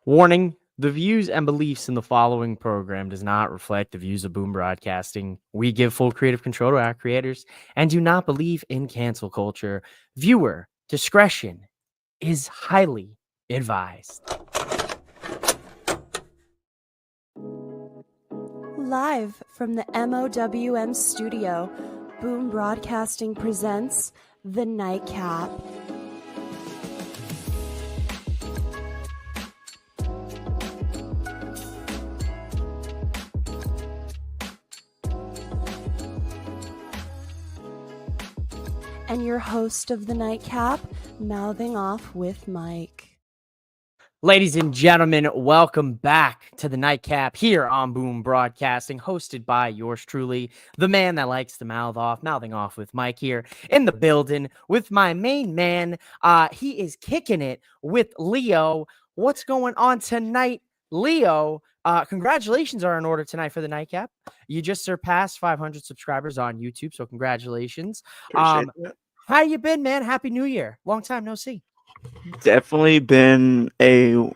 Warning, the views and beliefs in the following program does not reflect the views of Boom Broadcasting. We give full creative control to our creators and do not believe in cancel culture. Viewer discretion is highly advised. Live from the MOWM studio, Boom Broadcasting presents The Nightcap. And your host of The Nightcap, mouthing off with Mike. Ladies and gentlemen, welcome back to the Nightcap here on Boom Broadcasting, hosted by yours truly, the man that likes to mouthing off with Mike here in the building with my main man. He is kicking it with Leo. What's going on tonight, Leo? Congratulations are in order tonight for the Nightcap. You just surpassed 500 subscribers on YouTube, so congratulations. Appreciate that. How you been, man? Happy New Year. Long time no see. Definitely been a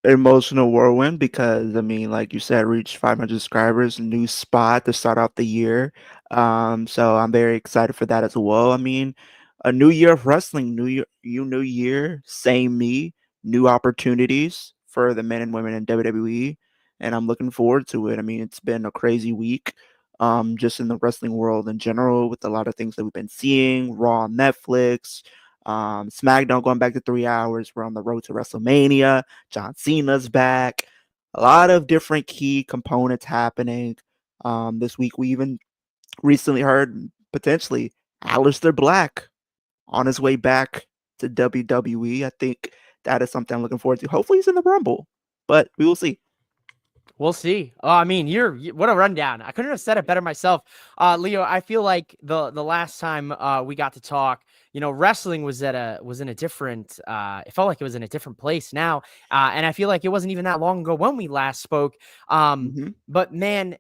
emotional whirlwind because like you said, reached 500 subscribers, new spot to start off the year. So I'm very excited for that as well. A new year of wrestling, new year, same me, new opportunities for the men and women in WWE, and I'm looking forward to it. It's been a crazy week. Just in the wrestling world in general, with a lot of things that we've been seeing, Raw on Netflix, SmackDown going back to 3 hours. We're on the road to WrestleMania. John Cena's back. A lot of different key components happening. This week, we even recently heard potentially Aleister Black on his way back to WWE. I think that is something I'm looking forward to. Hopefully, he's in the Rumble, but we will see. We'll see. What a rundown. I couldn't have said it better myself. Leo, I feel like the last time we got to talk, wrestling was in a different, it felt like it was in a different place now. And I feel like it wasn't even that long ago when we last spoke. But man,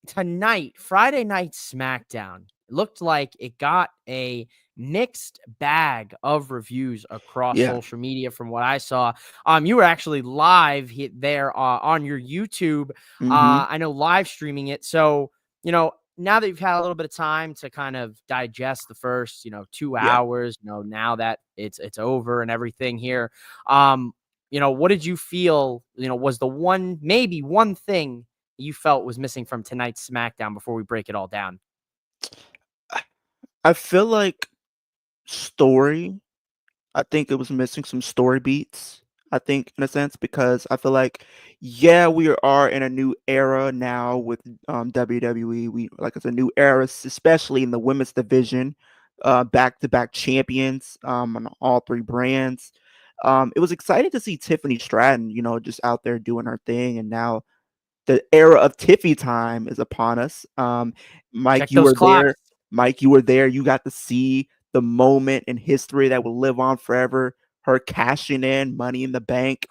tonight, Friday night SmackDown, looked like it got a mixed bag of reviews across social media from what I saw. You were actually live there on your YouTube. I know live streaming it. So, now that you've had a little bit of time to kind of digest the first, 2 hours, now that it's over and everything here, what did you feel, was the one thing you felt was missing from tonight's SmackDown before we break it all down? I feel like story. I think it was missing some story beats. I think in a sense because I feel like we are in a new era now with WWE. It's a new era, especially in the women's division. Back-to-back champions on all three brands. It was exciting to see Tiffany Stratton, just out there doing her thing, and now the era of Tiffy time is upon us. Mike, you were there. Mike, you were there. You got to see the moment in history that will live on forever. Her cashing in Money in the Bank.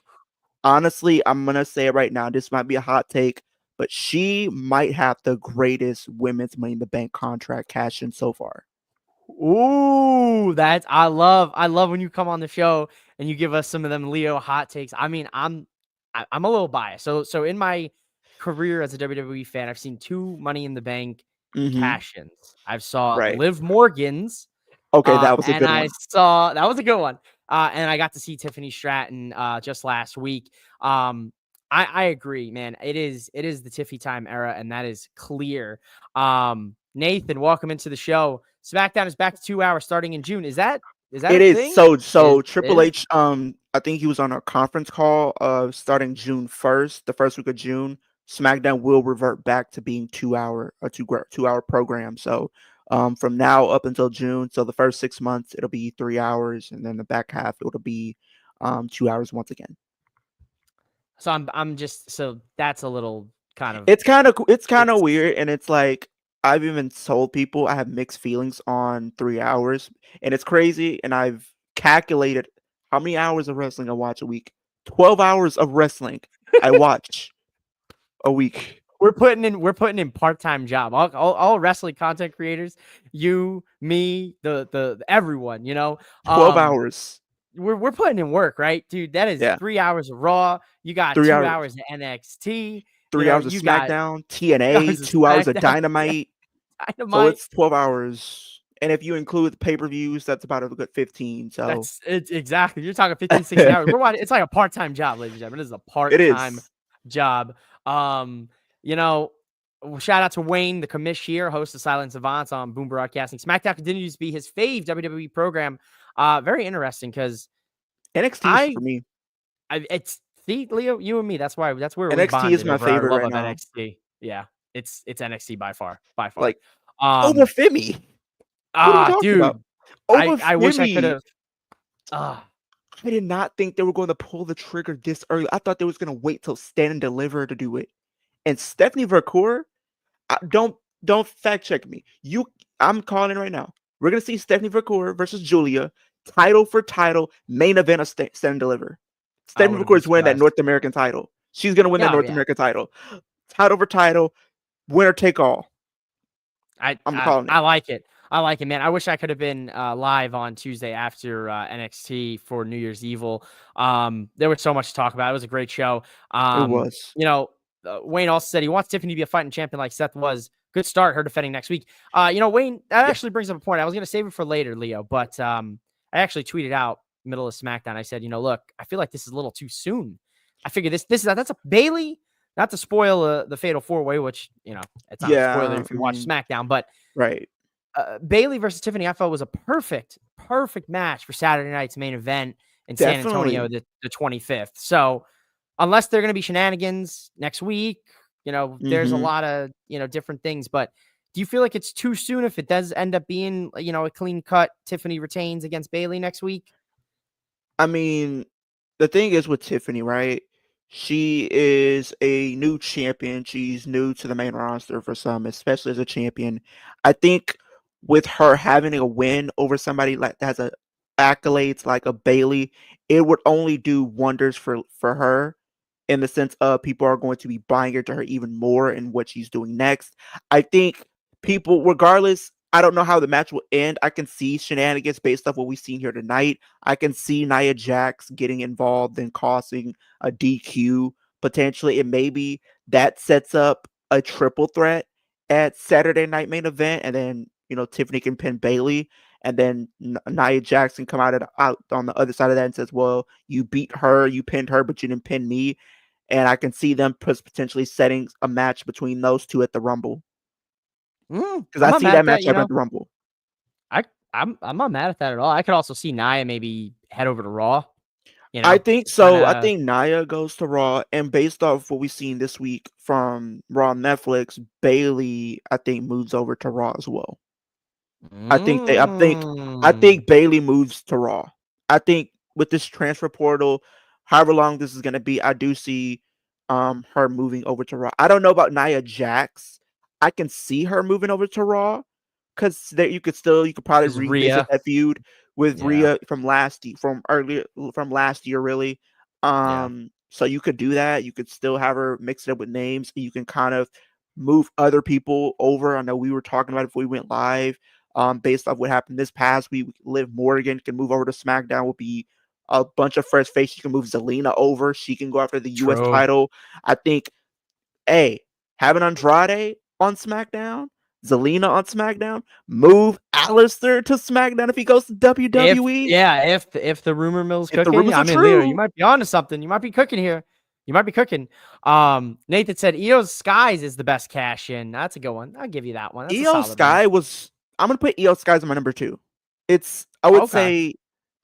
Honestly, I'm going to say it right now. This might be a hot take, but she might have the greatest women's Money in the Bank contract cash in so far. Ooh, I love when you come on the show and you give us some of them Leo hot takes. I'm a little biased. So in my career as a WWE fan, I've seen 2 Money in the Bank cash-ins. I've saw Liv Morgan's. Okay, that was a good one. That was a good one. And I got to see Tiffany Stratton just last week. I agree, man. It is the Tiffy time era, and that is clear. Nathan, welcome into the show. SmackDown is back to 2 hours starting in June. Is that it a is thing? So Triple H, I think he was on a conference call starting June 1st, the first week of June. SmackDown will revert back to being 2 hour program. So from now up until June, so the first 6 months it'll be 3 hours, and then the back half it'll be 2 hours once again. So that's a little kind of it's kind of weird, and it's like I've even told people I have mixed feelings on 3 hours, and it's crazy. And I've calculated how many hours of wrestling I watch a week. 12 hours of wrestling I watch a week. We're putting in part-time job. All wrestling content creators, you, me, the everyone, 12 hours. we're putting in work, right, dude? That is Yeah, 3 hours of Raw. You got 3 2 hours, hours of NXT. 3 hours of You got SmackDown, 2 TNA, hours of 2 hours of SmackDown. Yeah, Dynamite. So Dynamite. it's 12 hours. And if you include the pay-per-views, that's about a good 15. So That's it exactly. You're talking 15, 16 hours. We're watching it's like a part-time job, ladies and gentlemen. It is a it part-time is. job. Um, you know, shout out to Wayne, the commish here, host of Silent Savants on Boom Broadcasting. SmackDown continues to be his fave WWE program. Very interesting because NXT is I, for me. it's see, Leo, you and me. That's where we NXT is bonded my over our favorite love right of now. NXT. Yeah, it's NXT by far, by far. Like over Um, Femi. What are we talking about? dude, Over I wish I could Femi. have. Ah, I did not think they were going to pull the trigger this early. I thought they was going to wait till Stand and Deliver to do it. And Stephanie Vercour, don't fact check me. I'm calling it right now. We're gonna see Stephanie Vercour versus Julia, title for title, main event of Stand and Deliver. I Stephanie wouldn't Vercour be is winning that surprised. North American title. She's gonna win that Yeah, North yeah. American title, title for title, winner take all. I, I'm I calling I it. like it. I like it, man. I wish I could have been live on Tuesday after NXT for New Year's Evil. There was so much to talk about. It was a great show. It was. Wayne also said he wants Tiffany to be a fighting champion like Seth was. Good start, her defending next week. Wayne, that Yeah. actually brings up a point. I was going to save it for later, Leo, but I actually tweeted out middle of SmackDown. I said, look, I feel like this is a little too soon. I figure that's a Bailey. Not to spoil the Fatal 4-Way, which it's not a spoiler Yeah. if you watch SmackDown, but Right. Bailey versus Tiffany, I felt was a perfect match for Saturday night's main event in San Antonio, Definitely. the 25th. So unless they're going to be shenanigans next week, there's a Hmm. lot of, different things. But do you feel like it's too soon if it does end up being, a clean cut Tiffany retains against Bailey next week? I mean, the thing is with Tiffany, right? She is a new champion. She's new to the main roster for some, especially as a champion. I think with her having a win over somebody like that has a accolades like a Bailey, it would only do wonders for her in the sense of people are going to be buying into her even more in what she's doing next. I think people, regardless, I don't know how the match will end. I can see shenanigans based off what we've seen here tonight. I can see Nia Jax getting involved and causing a DQ potentially, and maybe that sets up a triple threat at Saturday night main event, and then Tiffany can pin Bailey, and then Nia Jackson come out on the other side of that and says, "Well, you beat her, you pinned her, but you didn't pin me." And I can see them potentially setting a match between those two at the Rumble because I'm I not see mad that at that. matchup at the Rumble. I'm not mad at that at all. I could also see Nia maybe head over to Raw. I think Kind so. I of. think Nia goes to Raw, and based off what we've seen this week from Raw Netflix, Bailey I think moves over to Raw as well. I think they. I Mm. think Bailey moves to Raw. I think with this transfer portal, however long this is going to be, I do see her moving over to Raw. I don't know about Nia Jax. I can see her moving over to Raw because that you could probably Is revisit Rhea? that feud with Yeah, Rhea from last year really. yeah. So you could do that. You could still have her mix it up with names. You can kind of move other people over. I know we were talking about it before we went live. Based off what happened this past week, Liv Morgan can move over to SmackDown. Will be a bunch of fresh faces. You can move Zelina over. She can go after the U.S. True. title. I think, hey, having Andrade on SmackDown, Zelina on SmackDown, move Alistair to SmackDown if he goes to WWE. If the rumor mill's If the cooking, rumors I are mean, Leo, you true, might be onto something. You might be cooking here. You might be cooking. Nathan said Io Skies is the best cash in. That's a good one. I'll give you that one. That's a Io solid one. Sky was. I'm gonna put Io Sky as my number 2. I would Okay. say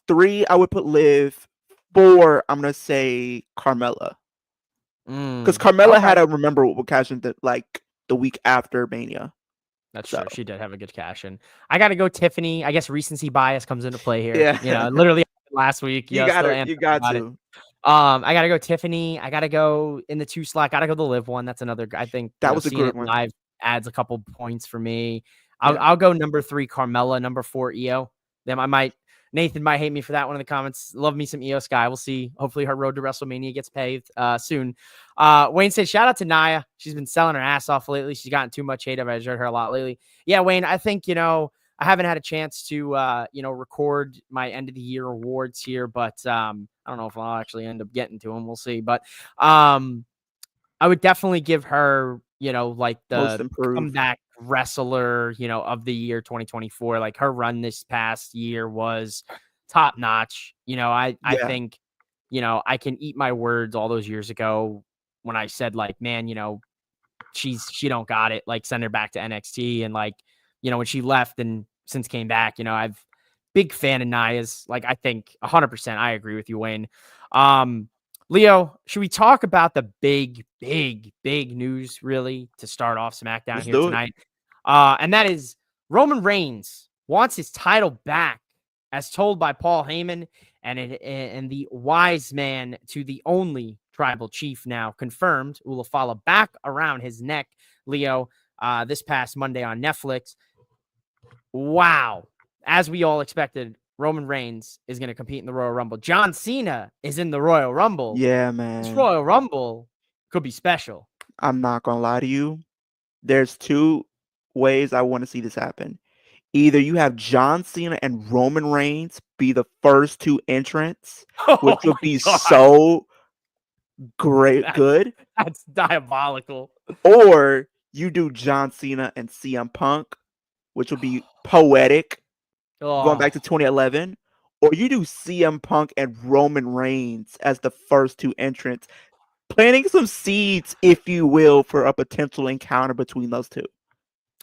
3. I would put Liv. 4. I'm gonna say Carmella. Because Carmella Okay. had a memorable cash in the week after Mania. That's So true. She did have a good cash in. I got to go Tiffany. I guess recency bias comes into play here. yeah, Literally last week. you got Still to amped you up got about it. to. I gotta go Tiffany. I gotta go in the 2 slot. Gotta go the Live one. That's another. I think That was a seeing good it one. live adds a couple points for me. I'll Yeah, I'll go number 3 Carmella, number 4 Io. Then Nathan might hate me for that one in the comments. Love me some Io Sky. We'll see. Hopefully her road to WrestleMania gets paved soon. Wayne said shout out to Nia. She's been selling her ass off lately. She's gotten too much hate. I've heard her a lot lately. Yeah, Wayne. I think I haven't had a chance to record my end of the year awards here, but I don't know if I'll actually end up getting to them. We'll see. But I would definitely give her, like Most the improved. comeback wrestler, of the year 2024. Like her run this past year was top notch. I Yeah. think, I can eat my words all those years ago when I said like, man, she don't got it. Like send her back to NXT. And like, when she left and since came back, I've big fan of Naya's. Like I think 100% I agree with you, Wayne. Um, Leo, should we talk about the big, big, big news really to start off SmackDown Let's here do it. tonight? And that is Roman Reigns wants his title back, as told by Paul Heyman, and the wise man to the only tribal chief now confirmed Ulafala back around his neck. Leo, this past Monday on Netflix. Wow, as we all expected, Roman Reigns is going to compete in the Royal Rumble. John Cena is in the Royal Rumble. Yeah, This man. Royal Rumble could be special. I'm not gonna lie to you. There's two ways I want to see this happen. Either you have John Cena and Roman Reigns be the first two entrants, Oh which would my be god, so great that's good, that's diabolical. or you do John Cena and CM Punk, which would be poetic, going back Oh, to 2011, or you do CM Punk and Roman Reigns as the first two entrants, planting some seeds, if you will, for a potential encounter between those two.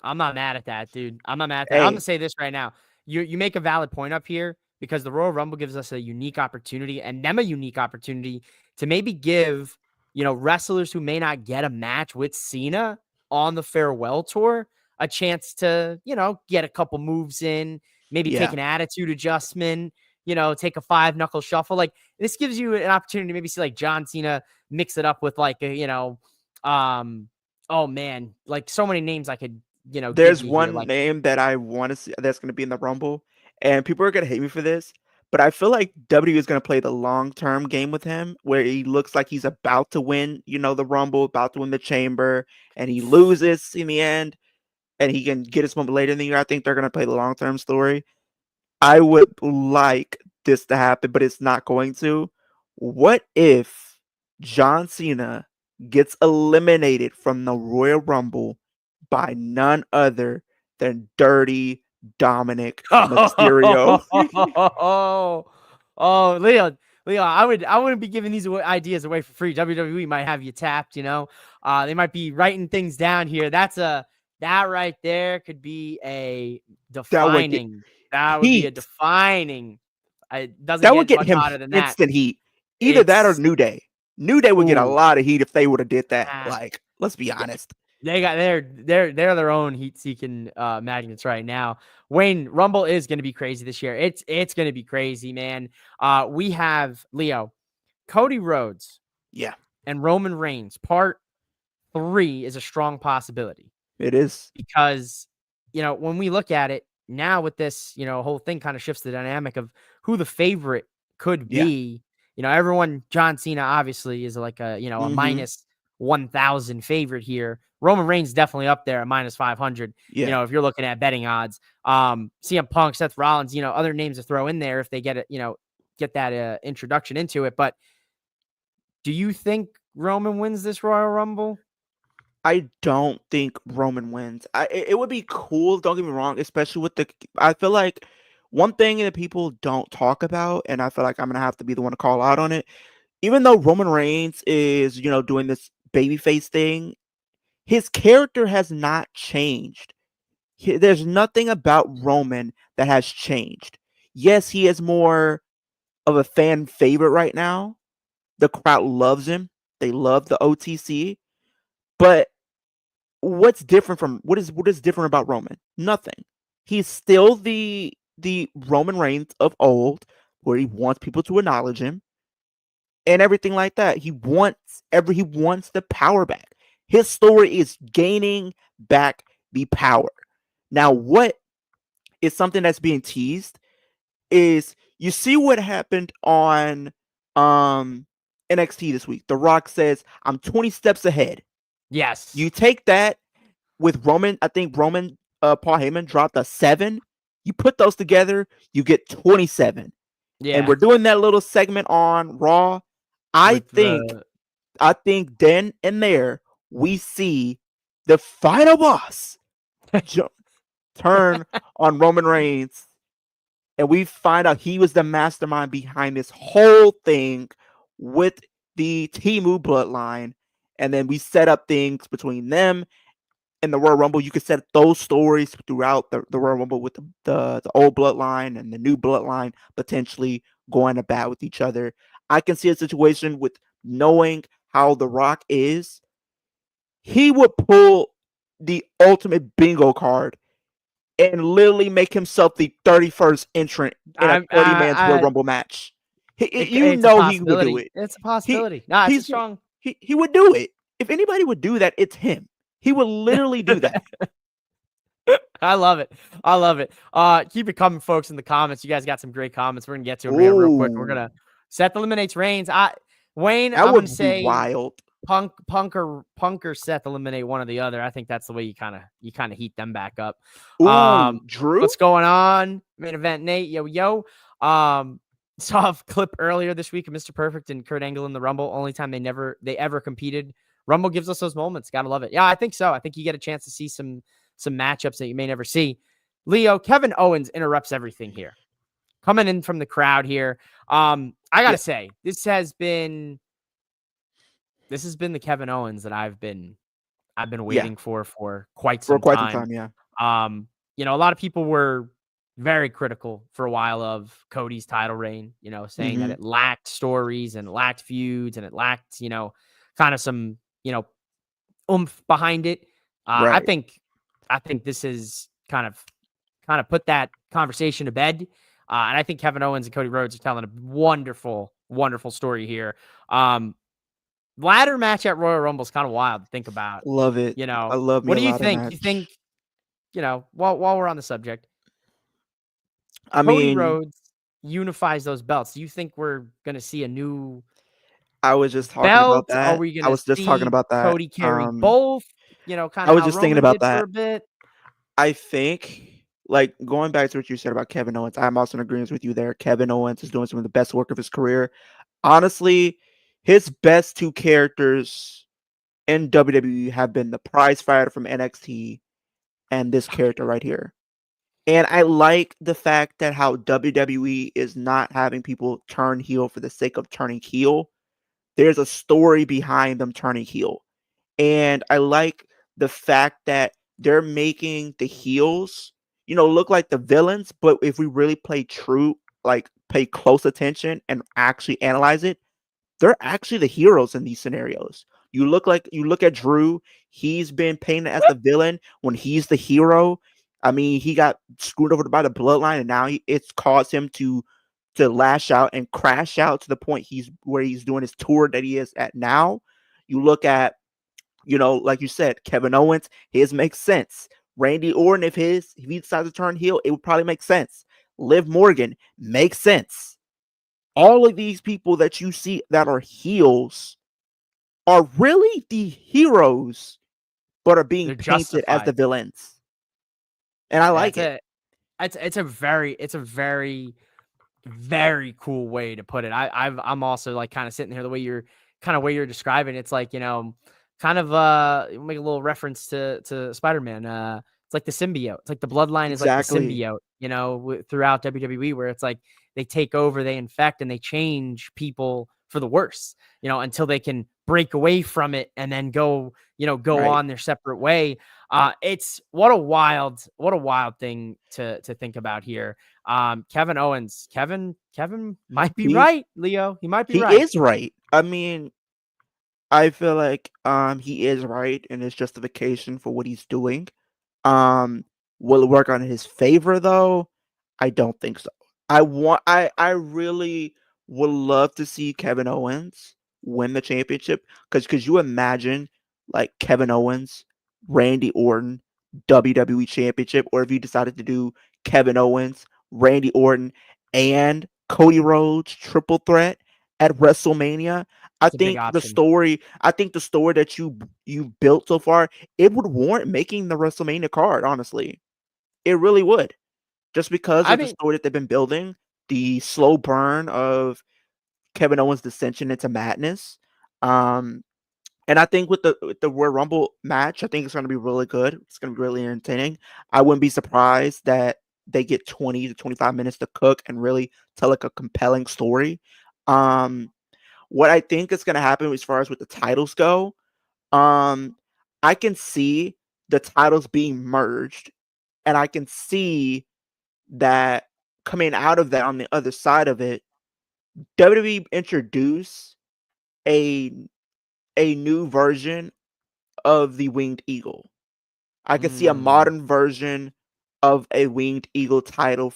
I'm not mad at that, dude. I'm not mad at that. I'm gonna Hey, say this right now. You make a valid point up here because the Royal Rumble gives us a unique opportunity and them a unique opportunity to maybe give, wrestlers who may not get a match with Cena on the farewell tour a chance to, get a couple moves in, maybe take yeah, an attitude adjustment, take a five knuckle shuffle. Like this gives you an opportunity to maybe see like John Cena mix it up with like a, oh man, like so many names I could give there's you here. one Like, name that I want to see that's going to be in the Rumble, and people are going to hate me for this, but I feel like W is going to play the long term game with him, where he looks like he's about to win, the Rumble, about to win the Chamber, and he loses in the end, and he can get his moment later in the year. I think they're going to play the long term story. I would like this to happen, but it's not going to. What if John Cena gets eliminated from the Royal Rumble by none other than Dirty Dominic Mysterio? oh, oh, Leo, I wouldn't be giving these ideas away for free. WWE might have you tapped, they might be writing things down here. That right there could be a that would get defining. That would be a heat. defining. It doesn't That would get get much him hotter than that. instant heat. Either that or It's New Day. New Day would get a ooh, lot of heat if they would have did that. ah, Like, let's be honest. they got they're their own heat seeking magnets right now. Wayne, Rumble is going to be crazy this year. It's going to be crazy, man. We have Leo, Cody Rhodes, Yeah, and Roman Reigns. Part 3 is a strong possibility it is. because when we look at it now with this, whole thing kind of shifts the dynamic of who the favorite could Yeah. be. Everyone, John Cena obviously is like a Mhm. minus 1,000 favorite here. Roman Reigns definitely up there at minus 500. Yeah. If you're looking at betting odds, CM Punk, Seth Rollins, other names to throw in there if they get it, get that introduction into it. But do you think Roman wins this Royal Rumble? I don't think Roman wins. It would be cool, don't get me wrong, especially with the I feel like one thing that people don't talk about, and I feel like I'm gonna have to be the one to call out on it, even though Roman Reigns is, doing this babyface thing, his character has not changed. There's nothing about Roman that has changed. Yes, he is more of a fan favorite right now. The crowd loves him. They love the OTC. But what is different about Roman? Nothing. He's still the Roman Reigns of old, where he wants people to acknowledge him and everything like that. He wants the power back. His story is gaining back the power. Now, what is something that's being teased is you see what happened on um NXT this week. The Rock says, "I'm 20 steps ahead." Yes. You take that with Roman, I think Roman Paul Heyman dropped a 7. You put those together, you get 27. And Yeah. we're doing that little segment on Raw. I With think, the I think then and there we see the final boss turn on Roman Reigns, and we find out he was the mastermind behind this whole thing with the Timu bloodline. And then we set up things between them and the Royal Rumble. You could set those stories throughout the Royal Rumble with the old bloodline and the new bloodline potentially going to bat with each other. I can see a situation with knowing how The Rock is. He would pull the ultimate bingo card and literally make himself the 31st entrant in a I'm 30 man Royal I Rumble match. You it's a know he would do possibility. it. It's a He possibility. No, it's a he's strong. he would do it. If anybody would do that, it's him. He would literally do that. I love it. I love it. Keep it coming, folks, in the comments. You guys got some great comments. We're gonna get to them here real quick. We're Ooh, gonna Seth eliminates Reigns. Wayne, that I'm gonna would be say wild. Punk or Seth eliminate one or the other. I think that's the way you kind of heat them back up. Ooh, Drew? What's going on? Main event, Nate. Yo. Saw a clip earlier this week of Mr. Perfect and Kurt Angle in the Rumble. Only time they ever competed. Rumble gives us those moments. Gotta love it. Yeah, I think so. I think you get a chance to see some matchups that you may never see. Leo, Kevin Owens interrupts everything here. Coming in from the crowd here. I gotta Yeah. say, this has been the Kevin Owens that I've been Yeah, waiting for quite for some quite some time. time, yeah. A lot of people were very critical for a while of Cody's title reign, saying that Mhm. it lacked stories and it lacked feuds and it lacked, kind of some, oomph behind it. I Right. think this is kind of put that conversation to bed. And I think Kevin Owens and Cody Rhodes are telling a wonderful, wonderful story here. Ladder match at Royal Rumble is kind of wild to think about. Love it. I love me What a do you ladder think? You think, match. while we're on the subject, I Cody mean, Rhodes unifies those belts. Do you think we're going to see a new I was just talking about belt? Are that. we going I to was just talking see about that. Cody carry both? Kind I of was how just thinking Roman about did for that. a bit. I think, like, going back to what you said about Kevin Owens, I'm also in agreement with you there. Kevin Owens is doing some of the best work of his career. Honestly, his best two characters in WWE have been the prize fighter from NXT and this character right here. And I like the fact that how WWE is not having people turn heel for the sake of turning heel. There's a story behind them turning heel. And I like the fact that they're making the heels, look like the villains, but if we really pay close attention and actually analyze it, they're actually the heroes in these scenarios. You look at Drew, he's been painted as the villain when he's the hero. I mean, he got screwed over by the bloodline, and now it's caused him to lash out and crash out to the point he's doing his tour that he is at now. You look at, like you said, Kevin Owens, his makes sense. Randy Orton, if he decides to turn heel, it would probably make sense. Liv Morgan makes sense. All of these people that you see that are heels are really the heroes, but are being They're painted as the justified. villains. And I Yeah, like it. it's a very, very cool way to put it. I'm also like kind of sitting here the way you're describing. It's like, kind of make a little reference to Spider-Man. It's like the symbiote. It's like the bloodline is like the Exactly. symbiote, throughout WWE, where it's like they take over, they infect, and they change people for the worse, until they can break away from it and then go Right. on their separate way. It's what a wild thing to think about here. Kevin Owens, Kevin might be He right, Leo. He might be he right. is right. I mean, I feel like he is right in his justification for what he's doing. Um, will it work on his favor though? I don't think so. I really would love to see Kevin Owens win the championship because could you imagine like Kevin Owens, Randy Orton, WWE championship, or if you decided to do Kevin Owens, Randy Orton, and Cody Rhodes triple threat at WrestleMania? It's a big option. I think the story that you built so far, it would warrant making the WrestleMania card, honestly. It really would. just because I of the mean, story that they've been building, the slow burn of Kevin Owens' dissension into madness. Um, and I think with the Royal Rumble match, I think it's going to be really good. It's going to be really entertaining. I wouldn't be surprised that they get 20 to 25 minutes to cook and really tell like a compelling story. Um, what I think is going to happen as far as with the titles go, um, I can see the titles being merged, and I can see that coming out of that on the other side of it, WWE introduce a new version of the Winged Eagle. I could see a mm, modern version of a Winged Eagle title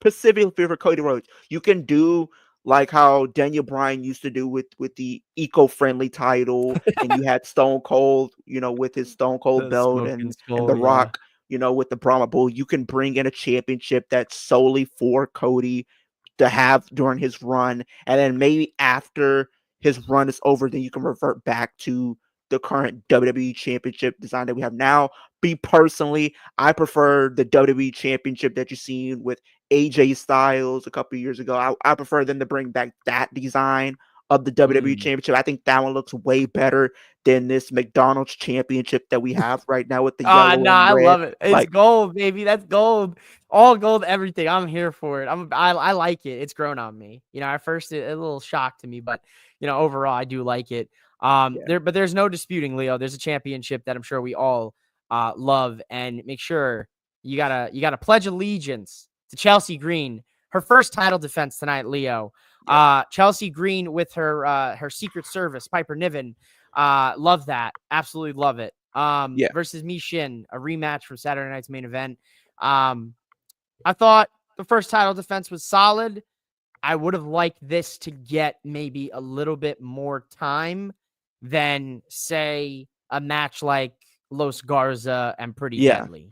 specifically for Cody Rhodes. You can do like how Daniel Bryan used to do with the eco-friendly title, and you had Stone Cold, with his Stone Cold the belt, smoking and skull, The yeah. Rock, with the Brahma Bull. You can bring in a championship that's solely for Cody to have during his run, and then maybe after his run is over, then you can revert back to the current WWE Championship design that we have now. Me personally, I prefer the WWE Championship that you've seen with AJ Styles a couple of years ago. I prefer them to bring back that design of the WWE Mm. Championship. I think that one looks way better than this McDonald's Championship that we have right now with the Ah, yellow no, and I red. love it. It's Like, gold, baby. That's gold. All gold, everything. I'm here for it. I like it. It's grown on me. At first a little shock to me, but overall I do like it. yeah, There's no disputing, Leo. There's a championship that I'm sure we all love, and make sure you gotta pledge allegiance to Chelsea Green. Her first title defense tonight, Leo. yeah, Chelsea Green with her Secret Service, Piper Niven. Love that. Absolutely love it. yeah. Versus Mi Shin, a rematch from Saturday night's main event. Um, I thought the first title defense was solid. I would have liked this to get maybe a little bit more time than, say, a match like Los Garza and Pretty Yeah. Deadly.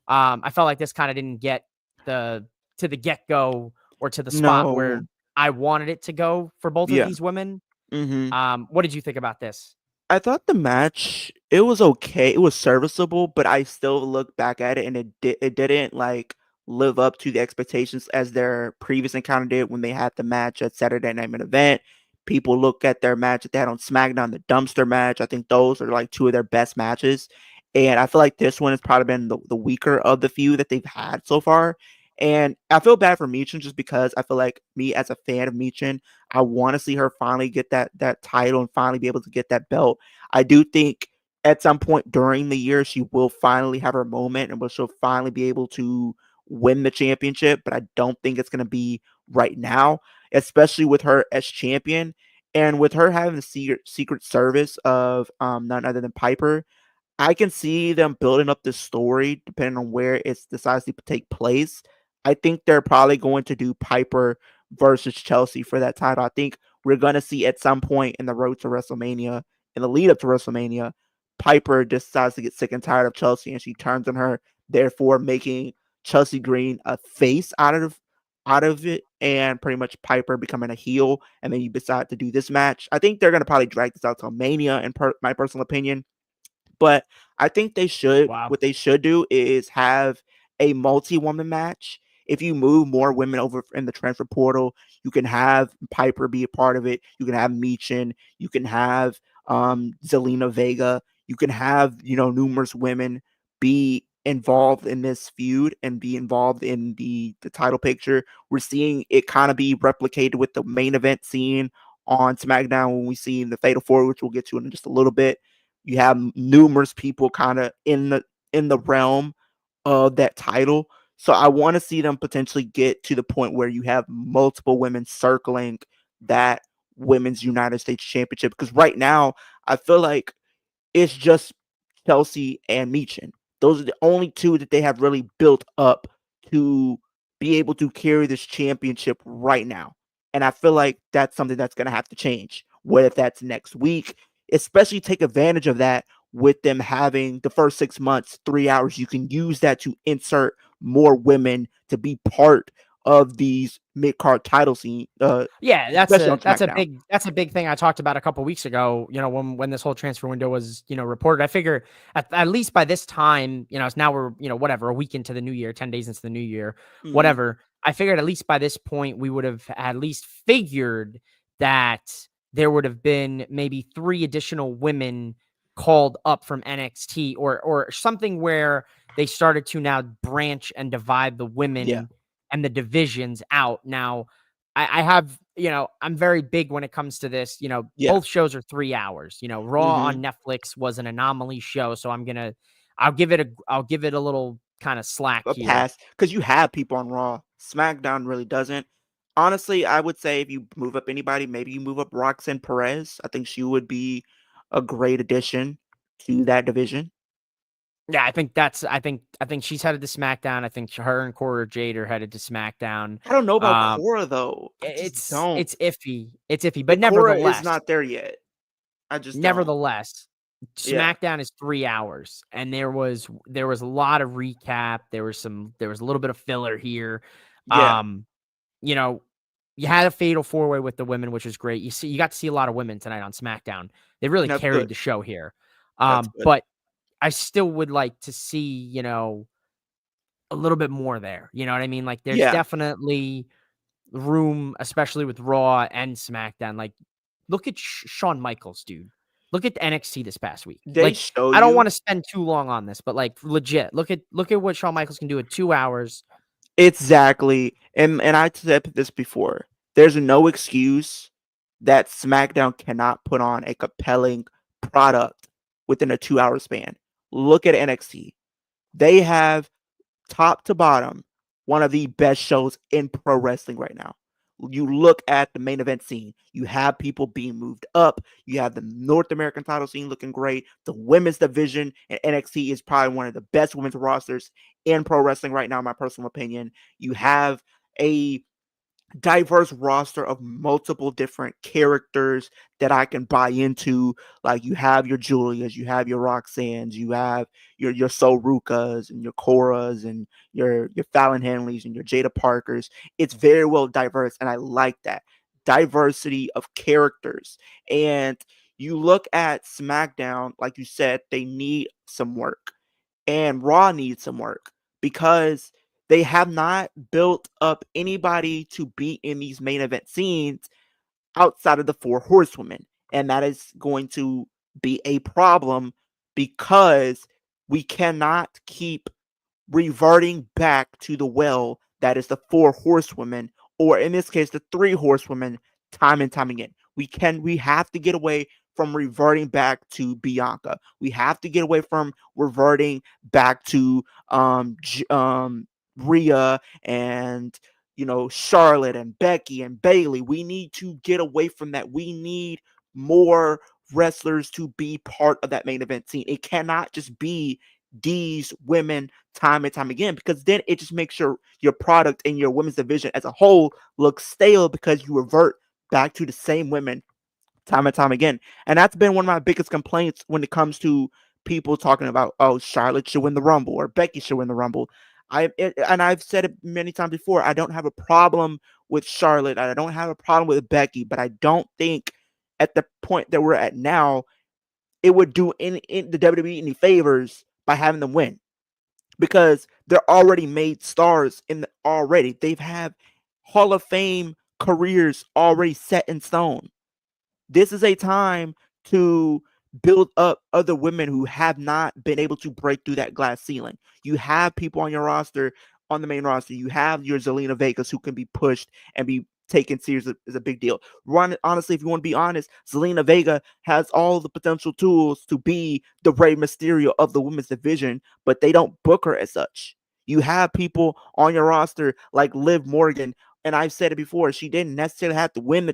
I felt like this kind of didn't get the to the get go or to the spot where No. I wanted it to go for both of Yeah. these women. Mhm. What did you think about this? I thought the match, it was okay. It was serviceable, but I still look back at it and it didn't like live up to the expectations as their previous encounter did when they had the match at Saturday Night Main Event. People look at their match that they had on SmackDown, the dumpster match. I think those are like two of their best matches. And I feel like this one has probably been the weaker of the few that they've had so far. And I feel bad for Michin just because I feel like me as a fan of Michin, I want to see her finally get that title and finally be able to get that belt. I do think at some point during the year she will finally have her moment and she'll finally be able to win the championship, but I don't think it's going to be right now, especially with her as champion and with her having the secret service of none other than Piper. I can see them building up this story depending on where it decides to take place. I think they're probably going to do Piper versus Chelsea for that title. I think we're going to see at some point in the road to WrestleMania, in the lead up to WrestleMania, Piper decides to get sick and tired of Chelsea and she turns on her, therefore making Chelsea Green a face out of it, and pretty much Piper becoming a heel, and then you decide to do this match. I think they're going to probably drag this out to Mania, in my personal opinion. But I think Wow. what they should do is have a multi-woman match. If you move more women over in the transfer portal, you can have Piper be a part of it. You can have Michin. You can have Zelina Vega. You can have, numerous women be involved in this feud and be involved in the title picture. We're seeing it kind of be replicated with the main event scene on SmackDown when we see the Fatal Four, which we'll get to in just a little bit. You have numerous people kind of in the realm of that title. So I want to see them potentially get to the point where you have multiple women circling that women's United States Championship. Because right now, I feel like it's just Chelsea and Michin. Those are the only two that they have really built up to be able to carry this championship right now. And I feel like that's something that's going to have to change. Whether that's next week, especially take advantage of that with them having the first 6 months, 3 hours. You can use that to insert more women to be part of these mid card title scene, Yeah, especially on SmackDown. that's a big thing I talked about a couple weeks ago, when this whole transfer window was, reported. I figure at least by this time, it's now we're, whatever, a week into the new year, 10 days into the new year, Hmm. whatever. I figured at least by this point we would have at least figured that there would have been maybe 3 additional women called up from NXT, or something where they started to now branch and divide the Yeah, women and the divisions out. Now, I have, I'm very big when it comes to this. yeah. Both shows are 3 hours. Raw Hmm. on Netflix was an anomaly show, so I'll give it a little kind of slack A here. pass because you have people on Raw. SmackDown really doesn't. Honestly, I would say if you move up anybody, maybe you move up Roxanne Perez. I think she would be a great addition to that division. Yeah, I think she's headed to SmackDown. I think her and Cora Jade are headed to SmackDown. I don't know about Um, Cora though. I just it's don't. it's iffy. It's iffy, The but Cora is nevertheless, not there yet. I just don't. Nevertheless, Yeah. SmackDown is 3 hours, and there was a lot of recap. There was a little bit of filler here. Yeah. Um, you know, you had a fatal 4-way with the women, which was great. You got to see a lot of women tonight on SmackDown. They really That's carried good. the show here. That's good. But I still would like to see, a little bit more there. You know what I mean? Like there's Yeah. definitely room, especially with Raw and SmackDown. Like, look at Shawn Michaels, dude. Look at NXT this past week. They Like, show I don't you want to spend too long on this, but like, legit, look at what Shawn Michaels can do in 2 hours. exactly. And I said this before. There's no excuse that SmackDown cannot put on a compelling product within a 2 hour span. Look at NXT. They have top to bottom, one of the best shows in pro wrestling right now. You look at the main event scene, you have people being moved up. You have the North American title scene looking great. The women's division in NXT is probably one of the best women's rosters in pro wrestling right now, in my personal opinion. You have a diverse roster of multiple different characters that I can buy into. Like you have your Julias, you have your Roxannes, you have your Sorukas and your Coras and your Fallon Henleys and your Jada Parkers. It's very well diverse, and I like that diversity of characters. And you look at SmackDown, like you said, they need some work, and Raw needs some work because they have not built up anybody to be in these main event scenes outside of the four horsewomen. And that is going to be a problem because we cannot keep reverting back to the well that is the four horsewomen, or in this case, the three horsewomen, time and time again. We have to get away from reverting back to Bianca. We have to get away from reverting back to Rhea and Charlotte and Becky and Bailey. We need to get away from that. We need more wrestlers to be part of that main event scene. It cannot just be these women time and time again, because then it just makes your product and your women's division as a whole look stale because you revert back to the same women time and time again. And that's been one of my biggest complaints when it comes to people talking about, oh, Charlotte should win the Rumble or Becky should win the Rumble. And I've said it many times before, I don't have a problem with Charlotte. I don't have a problem with Becky, but I don't think at the point that we're at now, it would do in the WWE any favors by having them win, because they're already made stars already. They've have Hall of Fame careers already set in stone. This is a time to build up other women who have not been able to break through that glass ceiling. You have people on your roster, on the main roster. You have your Zelina Vegas who can be pushed and be taken serious is a big deal. Honestly, if you want to be honest, Zelina Vega has all the potential tools to be the Rey Mysterio of the women's division, but they don't book her as such. You have people on your roster like Liv Morgan, and I've said it before, she didn't necessarily have to lose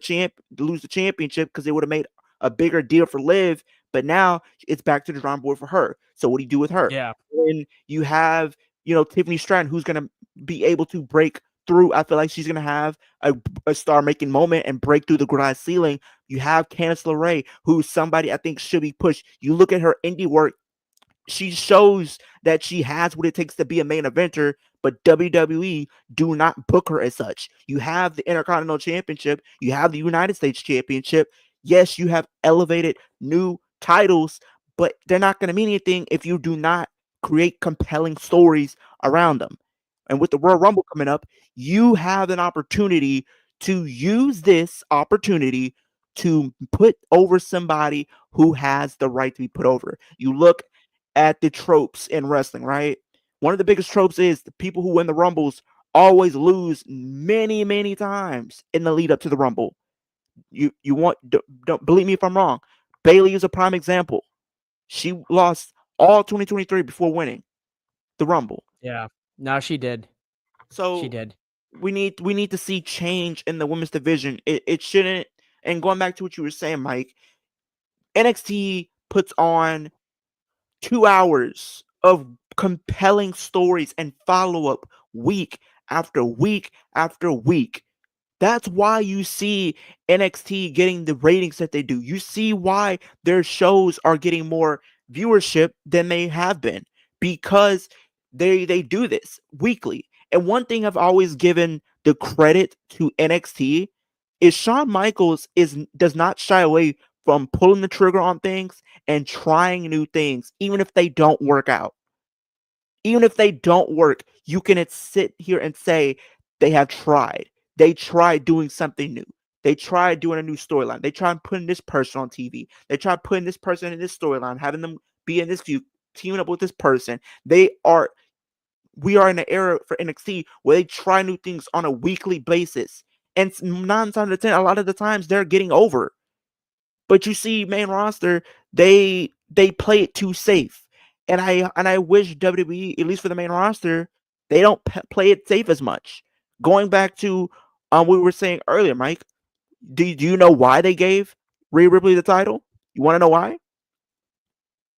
the championship, because it would have made a bigger deal for Liv. But now it's back to the drawing board for her. So what do you do with her? Yeah. When you have, Tiffany Stratton, who's going to be able to break through. I feel like she's going to have a star making moment and break through the glass ceiling. You have Candice LeRae, who's somebody I think should be pushed. You look at her indie work, she shows that she has what it takes to be a main eventer, but WWE do not book her as such. You have the Intercontinental Championship, you have the United States Championship. Yes, you have elevated new titles, but they're not going to mean anything if you do not create compelling stories around them. And with the Royal Rumble coming up, you have an opportunity to use this opportunity to put over somebody who has the right to be put over. You look at the tropes in wrestling, right? One of the biggest tropes is the people who win the Rumbles always lose many, many times in the lead up to the Rumble. You want don't believe me if I'm wrong. Bailey is a prime example. She lost all 2023 before winning the Rumble. Yeah. No, she did. She So did. we need to see change in the women's division. It shouldn't. And going back to what you were saying, Mike, NXT puts on 2 hours of compelling stories and follow up week after week after week. That's why you see NXT getting the ratings that they do. You see why their shows are getting more viewership than they have been, because they do this weekly. And one thing I've always given the credit to NXT is Shawn Michaels does not shy away from pulling the trigger on things and trying new things, even if they don't work out. Even if they don't work, you can sit here and say they have tried. They tried doing something new. They tried doing a new storyline. They tried putting this person on TV. They tried putting this person in this storyline, having them be in this view, teaming up with this person. We are in an era for NXT where they try new things on a weekly basis. And 9 times out of 10, a lot of the times they're getting over. But you see, main roster, they play it too safe, and I wish WWE, at least for the main roster, they don't play it safe as much. Going back to we were saying earlier, Mike, do you know why they gave Rhea Ripley the title? You want to know why?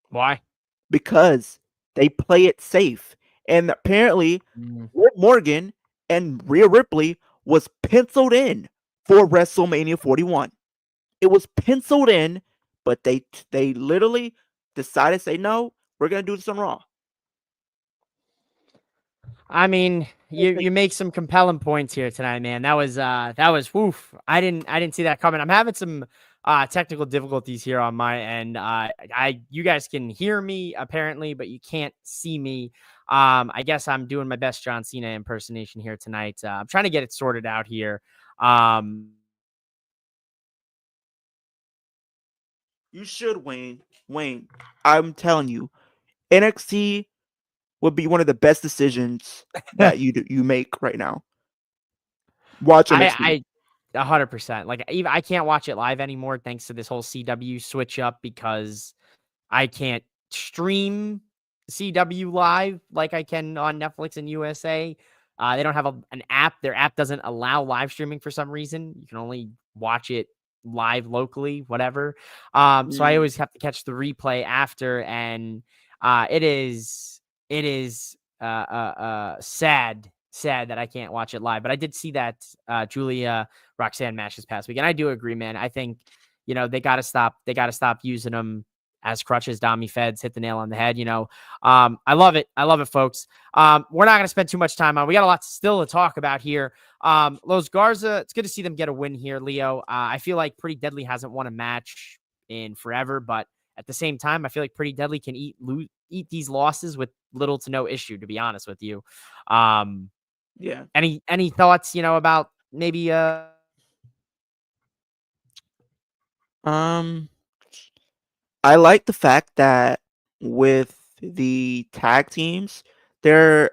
Why? Because they play it safe, and apparently, Mm. Liv Morgan and Rhea Ripley was penciled in for WrestleMania 41. It was penciled in, but they literally decided to say no. We're gonna do this on Raw. I mean, you make some compelling points here tonight, man. That was woof. I didn't see that coming. I'm having some technical difficulties here on my end. I you guys can hear me apparently, but you can't see me. I guess I'm doing my best John Cena impersonation here tonight. I'm trying to get it sorted out here. Um, You should, Wayne. Wayne, I'm telling you, NXT would be one of the best decisions that you make right now. Watch NXT. I 100%. Like even I can't watch it live anymore thanks to this whole CW switch up because I can't stream CW live like I can on Netflix and USA. They don't have an app. Their app doesn't allow live streaming for some reason. You can only watch it live locally, whatever. So I Mm, always have to catch the replay after, and it is sad that I can't watch it live. But I did see that Julia Roxanne match this past week, and I do agree, man. I think they got to stop. They got to stop using them as crutches. Dami Feds hit the nail on the head. I love it. I love it, folks. We're not going to spend too much time on. We got a lot still to talk about here. Los Garza, it's good to see them get a win here, Leo. I feel like Pretty Deadly hasn't won a match in forever, but at the same time, I feel like Pretty Deadly can eat these losses with little to no issue, to be honest with you. Um, yeah. any thoughts, about maybe Um, I like the fact that with the tag teams, they're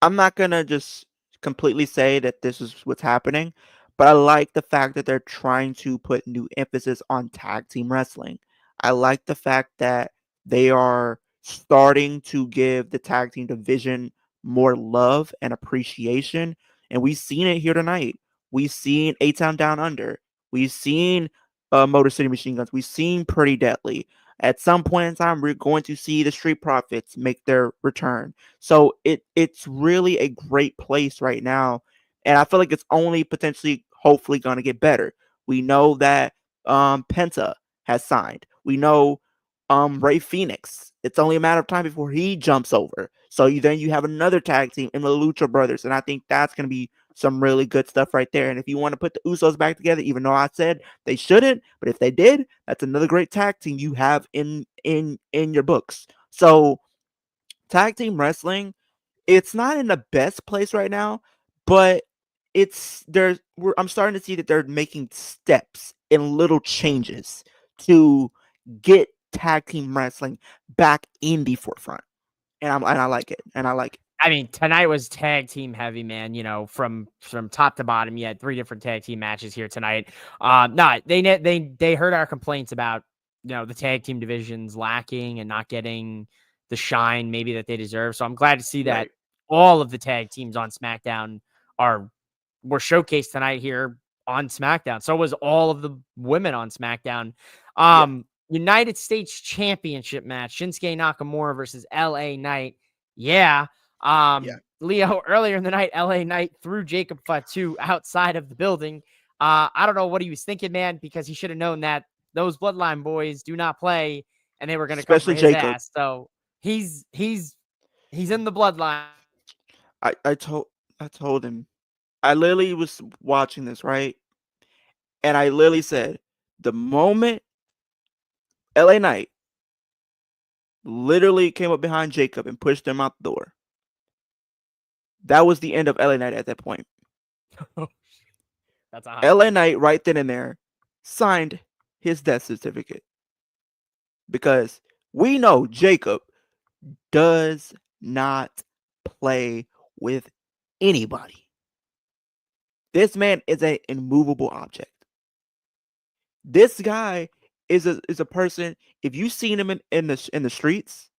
I'm not gonna just completely say that this is what's happening, but I like the fact that they're trying to put new emphasis on tag team wrestling. I like the fact that they are starting to give the tag team division more love and appreciation, and we've seen it here tonight. We've seen A Town Down Under. We've seen Motor City Machine Guns. We've seen Pretty Deadly. At some point in time, we're going to see the Street Profits make their return. So it's really a great place right now, and I feel like it's only potentially, hopefully, going to get better. We know that Penta has signed. We know Ray Phoenix. It's only a matter of time before he jumps over. So then you have another tag team in the Lucha Brothers, and I think that's going to be some really good stuff right there. And if you want to put the Usos back together, even though I said they shouldn't, but if they did, that's another great tag team you have in your books. So tag team wrestling, it's not in the best place right now, but I'm starting to see that they're making steps and little changes to get tag team wrestling back in the forefront. And I like it. And I like it. I mean, tonight was tag team heavy, man. From top to bottom, you had 3 different tag team matches here tonight. No, they heard our complaints about the tag team divisions lacking and not getting the shine maybe that they deserve. So I'm glad to see that Right. all of the tag teams on SmackDown were showcased tonight here on SmackDown. So was all of the women on SmackDown. Yeah. United States Championship match: Shinsuke Nakamura versus LA Knight. Yeah. Yeah. Leo, earlier in the night, LA Knight threw Jacob Fatu outside of the building. I don't know what he was thinking, man, because he should have known that those Bloodline boys do not play, and they were going to come for Especially his Jacob. ass. So he's in the Bloodline. I told him. I literally was watching this, right? And I literally said, the moment LA Knight literally came up behind Jacob and pushed him out the door, that was the end of LA Knight at that point. That's a hot LA take. Knight, right then and there, signed his death certificate because we know Jacob does not play with anybody. This man is an immovable object. This guy is a person. If you seen him in the streets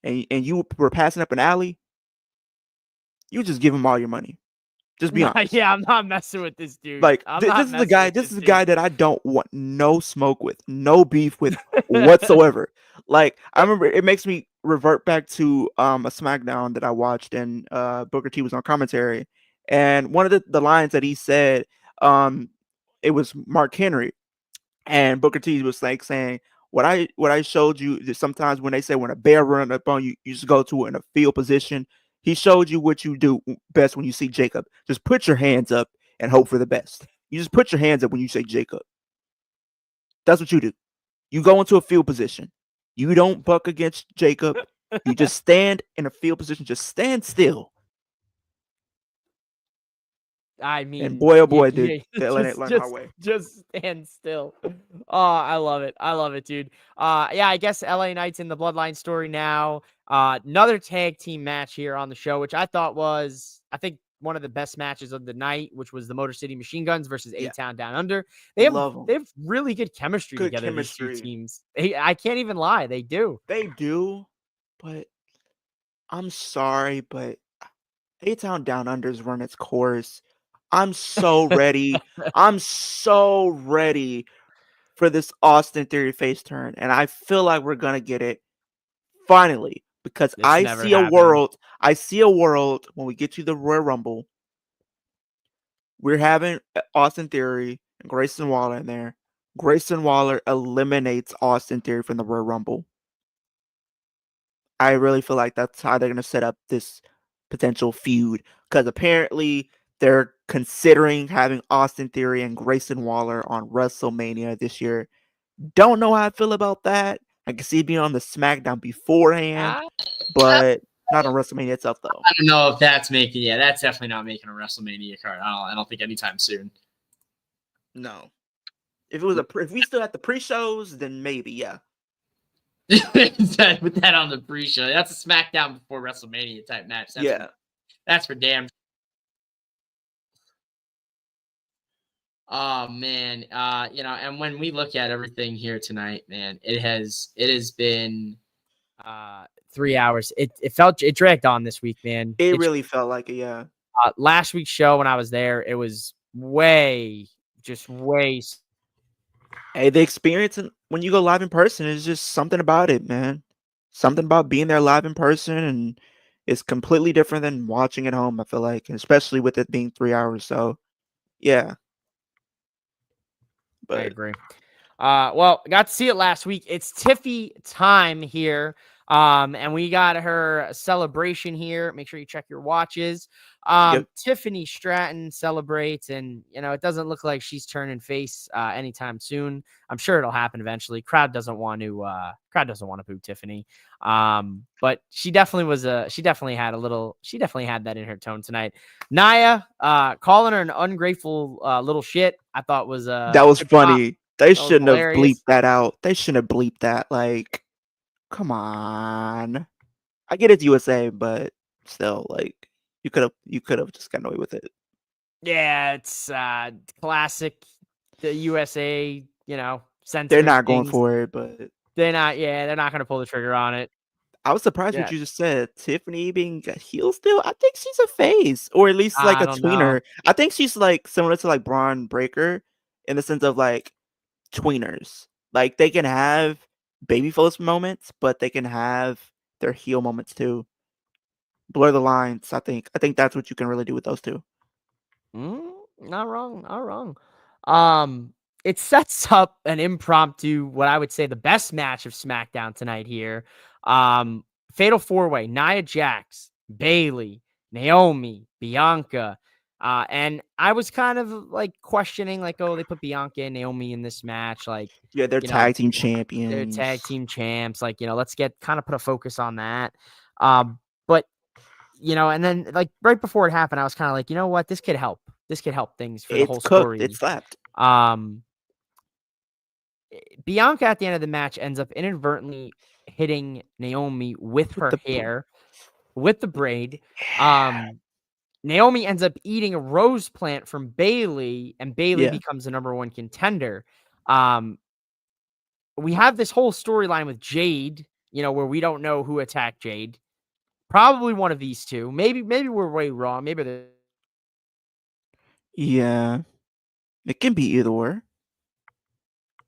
and you were passing up an alley, you just give him all your money. Just be honest. Yeah, I'm not messing with this dude. Like I'm this not is the messing guy. with This this is the dude. guy that I don't want no smoke with, no beef with whatsoever. Like I remember, it makes me revert back to a SmackDown that I watched, and Booker T was on commentary, and one of the lines that he said, it was Mark Henry, and Booker T was like saying, what I showed you that sometimes when they say when a bear run up on you, you just go to in a field position. He showed you what you do best when you see Jacob. Just put your hands up and hope for the best. You just put your hands up when you say Jacob. That's what you do. You go into a field position. You don't buck against Jacob. You just stand in a field position. Just stand still. I And mean, boy, oh boy, did yeah, they let it learn the hard way. just stand still. Oh, I love it. I love it, dude. Yeah, I guess LA Knight's in the Bloodline story now. Another tag team match here on the show, which I thought was, I think, one of the best matches of the night, which was the Motor City Machine Guns versus Yeah, A-Town Down Under. love They them. have really good chemistry Good together, these two chemistry. teams. I can't even lie, they do. They do, but I'm sorry, but A-Town Down Under's run its course. I'm so ready. I'm so ready for this Austin Theory face turn, and I feel like we're gonna get it finally because It's never I see a world when we get to the Royal Rumble. We're having Austin Theory and Grayson Waller in there. Grayson Waller eliminates Austin Theory from the Royal Rumble. I really feel like that's how they're going to set up this potential feud because apparently they're considering having Austin Theory and Grayson Waller on WrestleMania this year. Don't know how I feel about that. I can see it being on the SmackDown beforehand, but not on WrestleMania itself, though. I don't know if that's making. Yeah, that's definitely not making a WrestleMania card. I don't think anytime soon. No. If it was if we still had the pre-shows, then maybe, yeah. Put that on the pre-show. That's a SmackDown before WrestleMania type match. That's for damn. Oh man, and when we look at everything here tonight, man, it has been 3 hours. It dragged on this week, man. It really felt like it, yeah. Last week's show when I was there, it was way. Hey, the experience when you go live in person is just something about it, man. Something about being there live in person, and it's completely different than watching at home, I feel like, and especially with it being 3 hours. So, yeah. I But agree. Well, got to see it last week. It's Tiffy time here. And we got her celebration here. Make sure you check your watches. Yep. Tiffany Stratton celebrates, and it doesn't look like she's turning face anytime soon. I'm sure it'll happen eventually. Crowd doesn't want to boo Tiffany. But she definitely had that in her tone tonight. Naya, calling her an ungrateful little shit, I thought was That was good pop. funny. They That was shouldn't have bleeped hilarious. that out. They shouldn't have bleeped that. Like, come on. I get it's USA, but still, like, you could have just gotten away with it. Yeah, it's classic the USA, They're censoring not going things. for it, but They're not gonna pull the trigger on it. I was surprised what Yeah. you just said. Tiffany being a heel still. I think she's a face, or at least like I a don't know. tweener. I think she's like similar to like Braun Breaker in the sense of like tweeners. Like they can have babyface moments, but they can have their heel moments too. Blur the lines. I think that's what you can really do with those two. Not wrong, not wrong. Um, it sets up an impromptu, what I would say the best match of SmackDown tonight here. Fatal four-way, Nia Jax, Bailey, Naomi, Bianca. And I was kind of like questioning, like, oh, they put Bianca and Naomi in this match, like, Yeah, they're you know, tag team they're tag champions. team champs, like, let's put a focus on that. But and then like right before it happened, I was kind of like, you know what, this could help. This could help things for the It's whole cooked. It's story. slapped Um, Bianca at the end of the match ends up inadvertently hitting Naomi with with her the hair, with the braid. yeah. Um, Naomi ends up eating a rose plant from Bailey, and Bailey Yeah. becomes the number one contender. Um, we have this whole storyline with Jade, where we don't know who attacked Jade. Probably one of these two. Maybe we're way wrong. Maybe Yeah. It can be either or.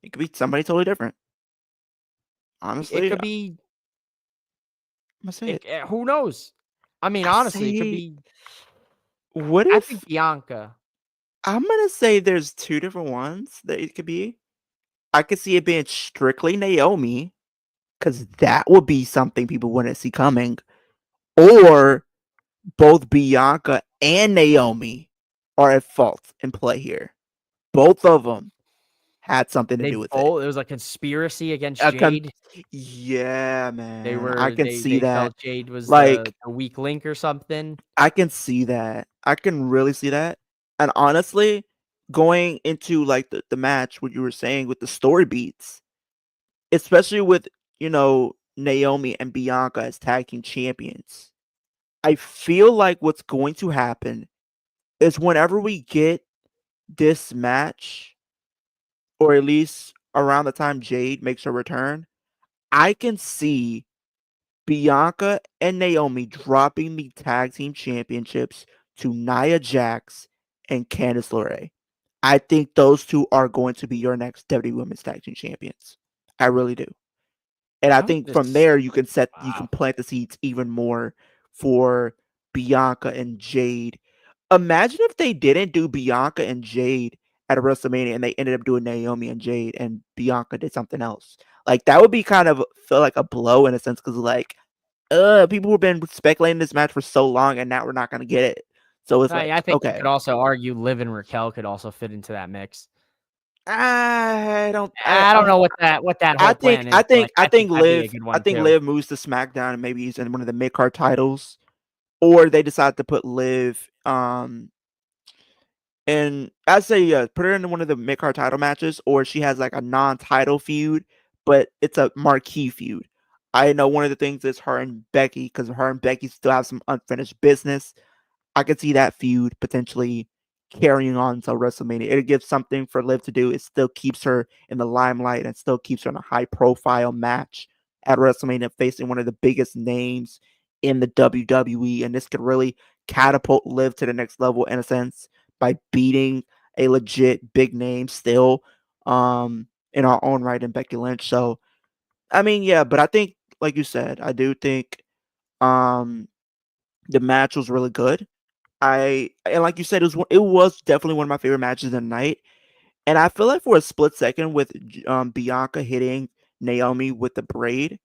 It could be somebody totally different. it Honestly, could be. that's it. Who knows? I mean, I honestly, it could say, be. what I think if Bianca. I'm gonna say there's two different ones that it could be. I could see it being strictly Naomi, because that would be something people wouldn't see coming. Or both Bianca and Naomi are at fault in play here. Both of them had something to They do with it. both. It was a conspiracy against A con- Jade. yeah, They man, I were. can They see they that. felt Jade was the Like, weak link or something. I can see that. I can really see that. And honestly, going into like the match, what you were saying with the story beats, especially with, Naomi and Bianca as tag team champions, I feel like what's going to happen is whenever we get this match, or at least around the time Jade makes her return, I can see Bianca and Naomi dropping the tag team championships to Nia Jax and Candice LeRae. I think those two are going to be your next WWE Women's Tag Team Champions. I really do. And I I would think from just. there you can Wow. plant the seeds even more for Bianca and Jade. Imagine if they didn't do Bianca and Jade at a WrestleMania and they ended up doing Naomi and Jade and Bianca did something else. Like that would be kind of feel like a blow in a sense because like people have been speculating this match for so long and now we're not gonna get it. So it's I like, think you okay. could also argue Liv and Raquel could also fit into that mix. I don't I don't know what that I whole think plan is, I but think I I think think that'd be a Liv good I one think too. Liv moves to SmackDown and maybe he's in one of the mid card titles, or they decide to put Liv and I'd say put her in one of the mid card title matches, or she has like a non title feud, but it's a marquee feud. I know one of the things is her and Becky because her and Becky still have some unfinished business. I could see that feud potentially carrying on until WrestleMania. It gives something for Liv to do. It still keeps her in the limelight and still keeps her in a high profile match at WrestleMania facing one of the biggest names in the WWE. And this could really catapult Liv to the next level in a sense by beating a legit big name still in our own right in Becky Lynch. So I mean, yeah, but I think like you said, I do think um the match was really good. And like you said, it was definitely one of my favorite matches of the night. And I feel like for a split second with Bianca hitting Naomi with the braid,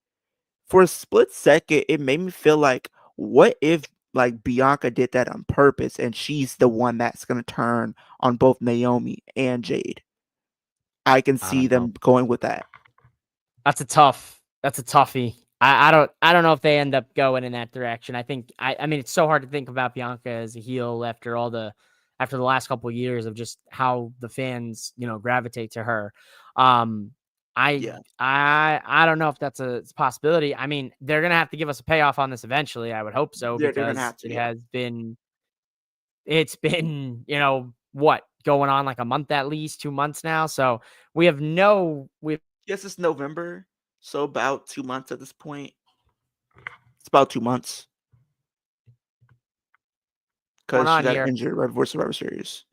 for a split second, it made me feel like, what if like Bianca did that on purpose and she's the one that's gonna turn on both Naomi and Jade? I can I see don't know. them going with that. That's a toughie. I don't know if they end up going in that direction. I mean it's so hard to think about Bianca as a heel after the last couple of years of just how the fans, gravitate to her. Um I Yeah, I don't know if that's a possibility. I mean, they're gonna have to give us a payoff on this eventually. I would hope so they're gonna because have to. Yeah, it's been, what, going on like a month at least, 2 months now. So we have yes, it's November, so about 2 months at this point. It's about 2 months going because she on got here. injured right before Survivor Series.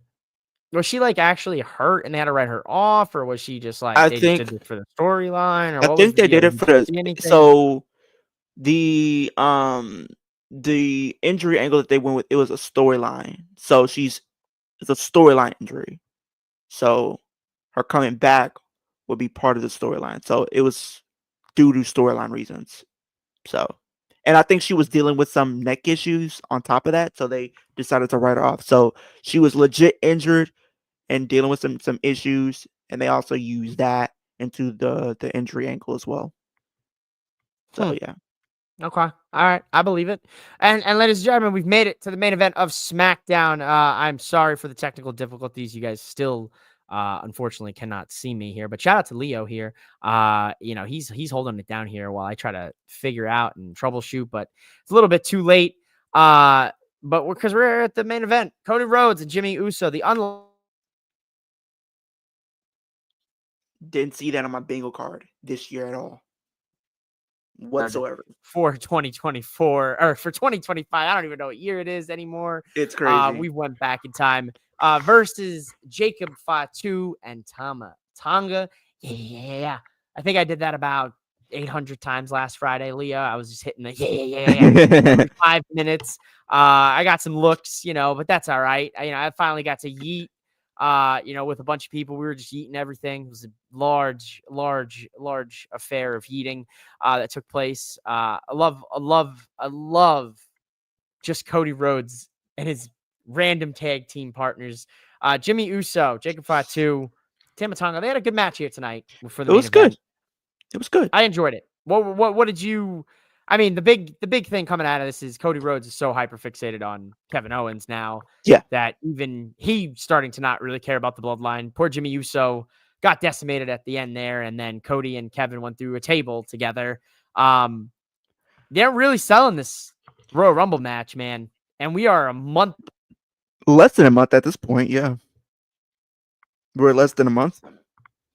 Was she, like, actually hurt and they had to write her off, or was she just, like, I they just did think this for the storyline, or I what was think the they deal? did it Did for you the see anything? so the injury angle that they went with, it was a storyline. So it's a storyline injury. So her coming back would be part of the storyline. So it was due to storyline reasons. So, and I think she was dealing with some neck issues on top of that, so they decided to write her off. So she was legit injured and dealing with some issues, and they also used that into the injury ankle as well. Hmm. So yeah, Okay. Alright, I believe it. And ladies and gentlemen, we've made it to the main event of SmackDown. I'm sorry for the technical difficulties. You guys still, unfortunately cannot see me here, but shout out to Leo here. He's holding it down here while I try to figure out and troubleshoot, but it's a little bit too late. But we're at the main event. Cody Rhodes and Jimmy Uso, the didn't see that on my bingo card this year at all whatsoever. for 2024 or for 2025. I don't even know what year it is anymore. It's crazy. We went back in time versus Jacob Fatu and Tama Tonga. Yeah. I think I did that about 800 times last Friday, Leah. I was just hitting the yeah every 5 minutes. I got some looks, but that's all right. I finally got to yeet with a bunch of people. We were just eating everything. It was a large, large, large affair of eating that took place. I love just Cody Rhodes and his random tag team partners. Jimmy Uso, Jacob Fatu, Tama Tonga. They had a good match here tonight for the It main was good. event. It was good. I enjoyed it. What did you? I mean, the big thing coming out of this is Cody Rhodes is so hyper fixated on Kevin Owens now Yeah. that even he's starting to not really care about the bloodline. Poor Jimmy Uso got decimated at the end there, and then Cody and Kevin went through a table together. They're really selling this Royal Rumble match, man, and we are a month. Less than a month at this point. Yeah, we're less than a month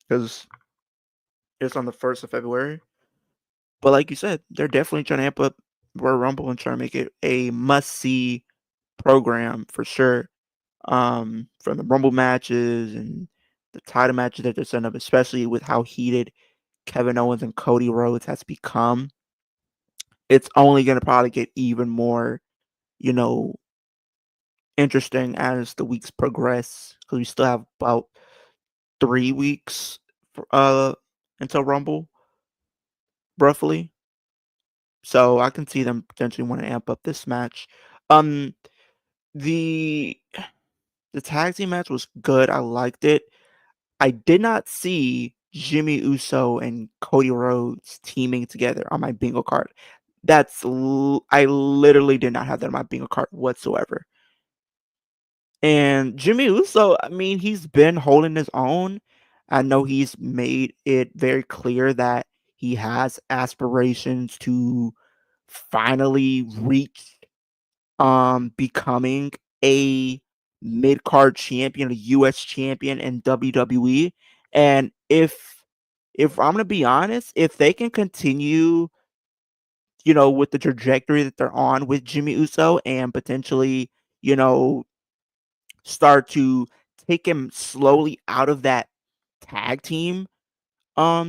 because it's on the 1st of February. But like you said, they're definitely trying to amp up Royal Rumble and trying to make it a must see program for sure. From the Rumble matches and the title matches that they're setting up, especially with how heated Kevin Owens and Cody Rhodes has become, it's only going to probably get even more, you know, interesting as the weeks progress because we still have about 3 weeks until Rumble, roughly. So I can see them potentially want to amp up this match. Um, the the tag team match was good. I liked it. I did not see Jimmy Uso and Cody Rhodes teaming together on my bingo card. I literally did not have that on my bingo card whatsoever. And Jimmy Uso, I mean, he's been holding his own. I know he's made it very clear that he has aspirations to finally reach becoming a mid-card champion, a US champion in WWE. And if I'm gonna be honest, if they can continue, with the trajectory that they're on with Jimmy Uso and potentially, you know, start to take him slowly out of that tag team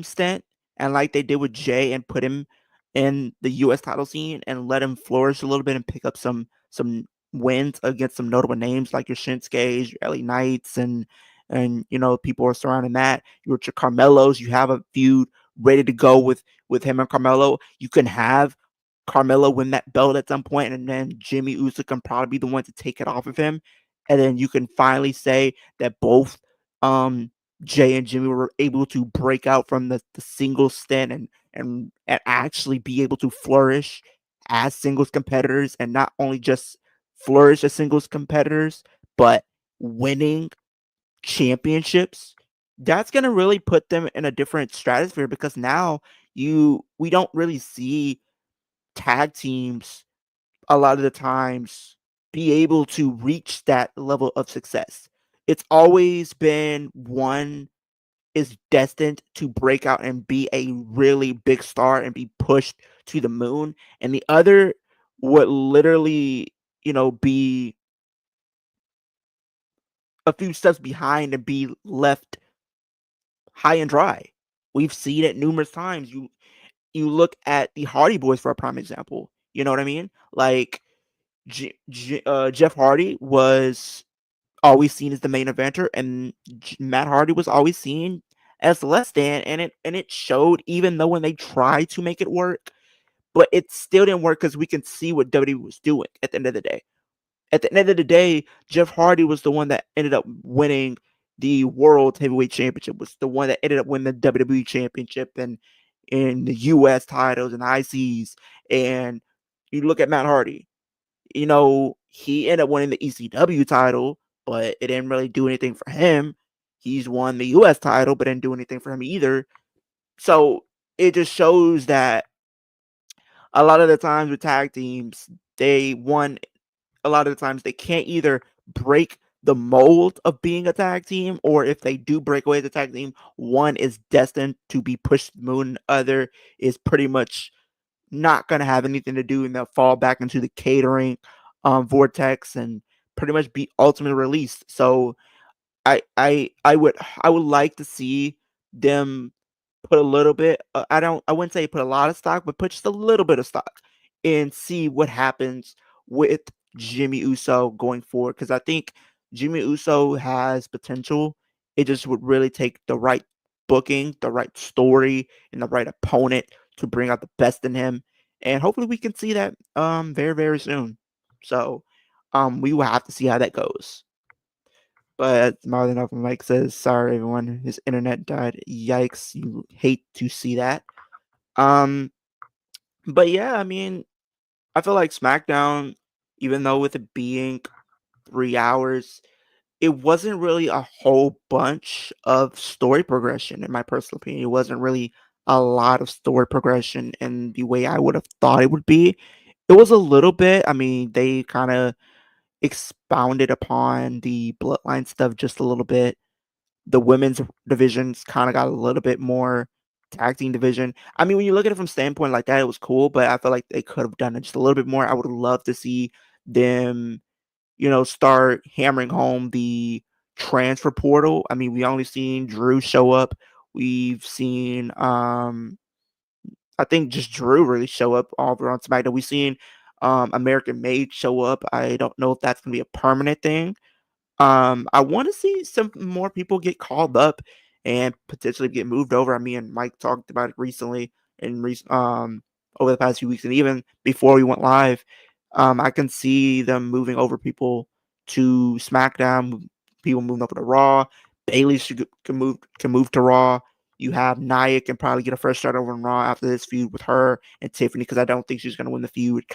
stint and like they did with Jay and put him in the US title scene and let him flourish a little bit and pick up some wins against some notable names like your Shinsuke's, your LA Knights and people are surrounding that. You're with your Carmelos. You have a feud ready to go with him and Carmelo. You can have Carmelo win that belt at some point, and then Jimmy Uso can probably be the one to take it off of him, and then you can finally say that both um Jay and Jimmy were able to break out from the single stint and actually be able to flourish as singles competitors, and not only just flourish as singles competitors, but winning championships. That's gonna really put them in a different stratosphere, because now we don't really see tag teams a lot of the times be able to reach that level of success. It's always been one is destined to break out and be a really big star and be pushed to the moon, and the other would literally, be a few steps behind and be left high and dry. We've seen it numerous times. You look at the Hardy Boys for a prime example. You know what I mean? Like Jeff Hardy was always seen as the main eventer, and Matt Hardy was always seen as less than, and it showed, even though when they tried to make it work, but it still didn't work, because we can see what WWE was doing at the end of the day. At the end of the day, Jeff Hardy was the one that ended up winning the World Heavyweight Championship, was the one that ended up winning the WWE Championship and in the US titles and ICs. And you look at Matt Hardy, he ended up winning the ECW title, but it didn't really do anything for him. He's won the US title, but didn't do anything for him either. So it just shows that a lot of the times with tag teams, they won a lot of the times they can't either break the mold of being a tag team, or if they do break away as a tag team, one is destined to be pushed to the moon, other is pretty much not going to have anything to do, and they'll fall back into the catering vortex and pretty much be ultimately released. So I would like to see them put a little bit. I wouldn't say put a lot of stock, but put just a little bit of stock and see what happens with Jimmy Uso going forward. Because I think Jimmy Uso has potential. It just would really take the right booking, the right story, and the right opponent to bring out the best in him. And hopefully we can see that very, very soon. So we will have to see how that goes. But more than open Mike says, sorry everyone, his internet died. Yikes, you hate to see that. Um, but yeah, I mean, I feel like SmackDown, even though with it being 3 hours, it wasn't really a whole bunch of story progression, in my personal opinion. It wasn't really a lot of story progression in the way I would have thought it would be. It was a little bit. I mean, they kind of expounded upon the bloodline stuff just a little bit. The women's divisions kind of got a little bit more tag team division. I mean, when you look at it from standpoint like that, it was cool, but I feel like they could have done it just a little bit more. I would love to see them, start hammering home the transfer portal. I mean, we only seen Drew show up. We've seen I think just Drew really show up all over on SmackDown. We've seen American Made show up. I don't know if that's gonna be a permanent thing. I want to see some more people get called up and potentially get moved over. I mean, Mike talked about it recently and over the past few weeks, and even before we went live. I can see them moving over people to SmackDown, people moving over to Raw. Bailey can move to Raw. You have Nia can probably get a fresh start over in Raw after this feud with her and Tiffany, because I don't think she's going to win the feud.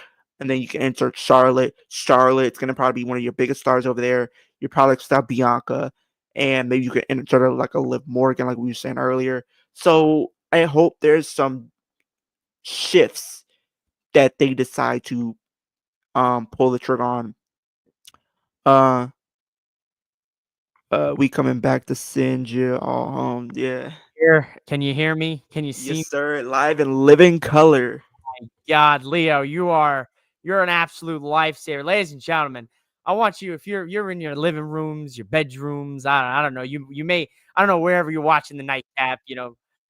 And then you can insert Charlotte. Charlotte's going to probably be one of your biggest stars over there. You probably stop Bianca, and maybe you can insert like a Liv Morgan, like we were saying earlier. So I hope there's some shifts that they decide to pull the trigger on. Uh we coming back to send you all home. Yeah. Here, can you hear me? Can you see Yes, sir. Live in living color. God, Leo, you're an absolute lifesaver, ladies and gentlemen. I want you, if you're in your living rooms, your bedrooms, I don't know, you may, I don't know, wherever you're watching the Nightcap,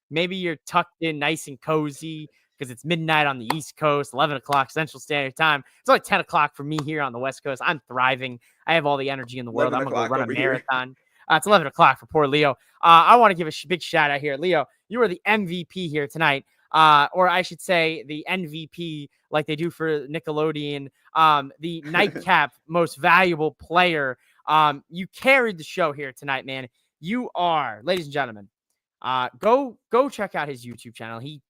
maybe you're tucked in nice and cozy because it's midnight on the East Coast, 11 o'clock Central Standard Time. It's only 10 o'clock for me here on the West Coast. I'm thriving. I have all the energy in the world. 11 I'm gonna go o'clock run a over here. marathon. It's 11 o'clock for poor Leo. I want to give a big shout out here. Leo, you are the MVP here tonight. Or I should say the NVP, like they do for Nickelodeon, the Nightcap most valuable player. You carried the show here tonight, man. You are, ladies and gentlemen. Go check out his YouTube channel. He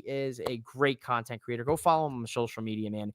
is a great content creator. Go follow him on social media, man.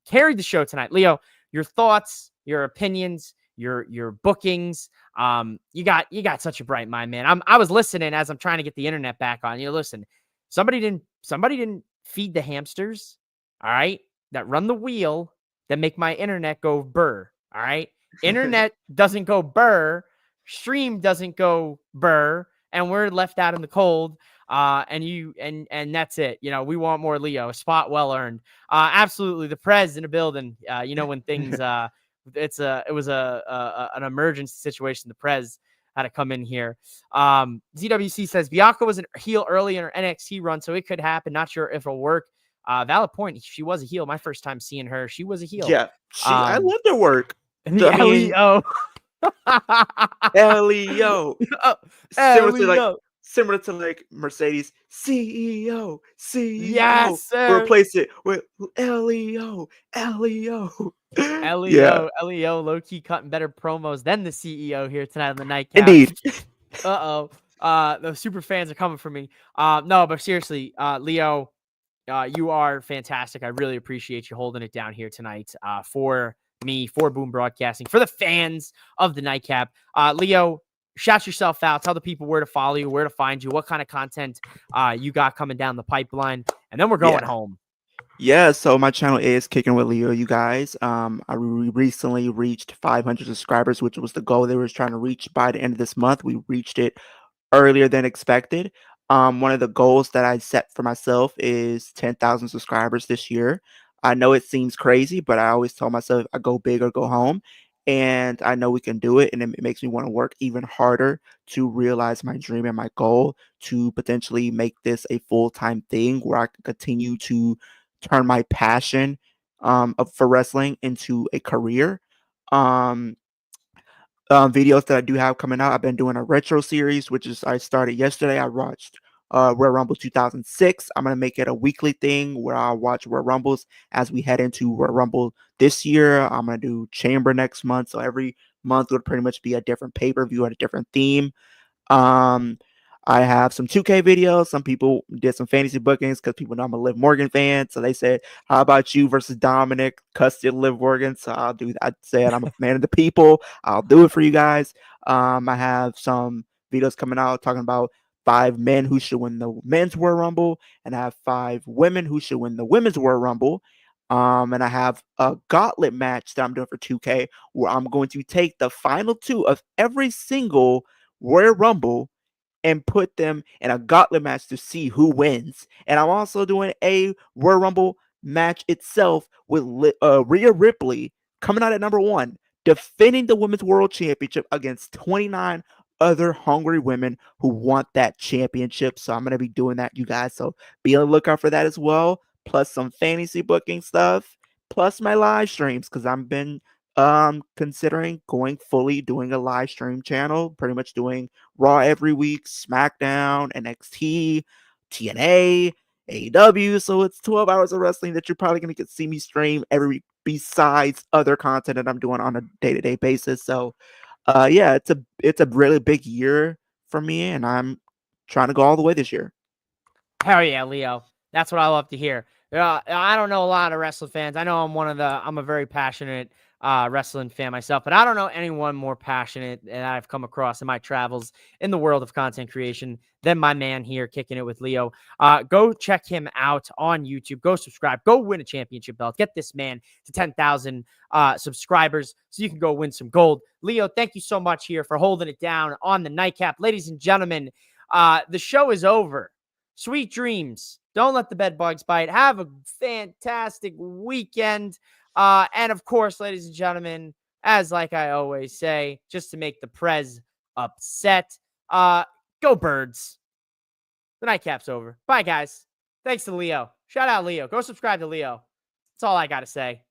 Carried the show tonight, Leo. Your thoughts, your opinions, your bookings. You got such a bright mind, man. I was listening as I'm trying to get the internet back on. Listen, somebody didn't feed the hamsters. All right, that run the wheel that make my internet go burr. All right, internet doesn't go burr. Stream doesn't go burr. And we're left out in the cold. And that's it. We want more Leo. A spot well earned. Absolutely. The Prez in the building. When things it was an emergency situation. The Prez had to come in here. ZWC says Bianca was a heel early in her NXT run, so it could happen. Not sure if it'll work. Valid point. She was a heel. My first time seeing her, she was a heel. Yeah, I love her work. The LEO. LEO. LEO. Similar to like Mercedes CEO. Yes, sir. Replace it with LEO. LEO. LEO, low key cutting better promos than the CEO here tonight on the Nightcap. Indeed. The super fans are coming for me. No, but seriously, Leo, you are fantastic. I really appreciate you holding it down here tonight. For me, for Boom Broadcasting, for the fans of the Nightcap. Leo, shout yourself out. Tell the people where to follow you, where to find you, what kind of content you got coming down the pipeline, and then we're going home. Yeah, so my channel is Kicking with Leo, you guys. I recently reached 500 subscribers, which was the goal they were trying to reach by the end of this month. We reached it earlier than expected. One of the goals that I set for myself is 10,000 subscribers this year. I know it seems crazy, but I always tell myself I go big or go home. And I know we can do it. And it makes me want to work even harder to realize my dream and my goal to potentially make this a full-time thing where I can continue to turn my passion for wrestling into a career. Videos that I do have coming out. I've been doing a retro series, which is I started yesterday. I watched Royal Rumble 2006. I'm gonna make it a weekly thing where I'll watch Royal Rumbles as we head into Royal Rumble this year. I'm gonna do Chamber next month, so every month would pretty much be a different pay-per-view and a different theme. I have some 2K videos. Some people did some fantasy bookings because people know I'm a Liv Morgan fan. So they said, how about you versus Dominic, Custody Liv Morgan? So I'll do that. I said, I'm a man of the people. I'll do it for you guys. I have some videos coming out talking about 5 men who should win the men's Royal Rumble, and I have 5 women who should win the women's Royal Rumble. And I have a gauntlet match that I'm doing for 2K where I'm going to take the final 2 of every single Royal Rumble and put them in a gauntlet match to see who wins. And I'm also doing a Royal Rumble match itself with Rhea Ripley coming out at number 1, defending the Women's World Championship against 29 other hungry women who want that championship. So I'm going to be doing that, you guys. So be on the lookout for that as well. Plus some fantasy booking stuff, plus my live streams, because I've been considering going fully doing a live stream channel, pretty much doing Raw every week, SmackDown, NXT, TNA, AEW. So it's 12 hours of wrestling that you're probably going to get to see me stream every week, besides other content that I'm doing on a day-to-day basis. So yeah, it's a really big year for me, and I'm trying to go all the way this year. Hell yeah, Leo. That's what I love to hear. I don't know a lot of wrestling fans. I know I'm a very passionate wrestling fan myself, but I don't know anyone more passionate that I've come across in my travels in the world of content creation than my man here kicking it with Leo. Go check him out on YouTube. Go subscribe. Go win a championship belt. Get this man to 10,000 subscribers so you can go win some gold. Leo, thank you so much here for holding it down on the Nightcap. Ladies and gentlemen, the show is over. Sweet dreams. Don't let the bed bugs bite. Have a fantastic weekend. And of course, ladies and gentlemen, as like I always say, just to make the Prez upset, go Birds. The Nightcap's over. Bye, guys. Thanks to Leo. Shout out Leo. Go subscribe to Leo. That's all I got to say.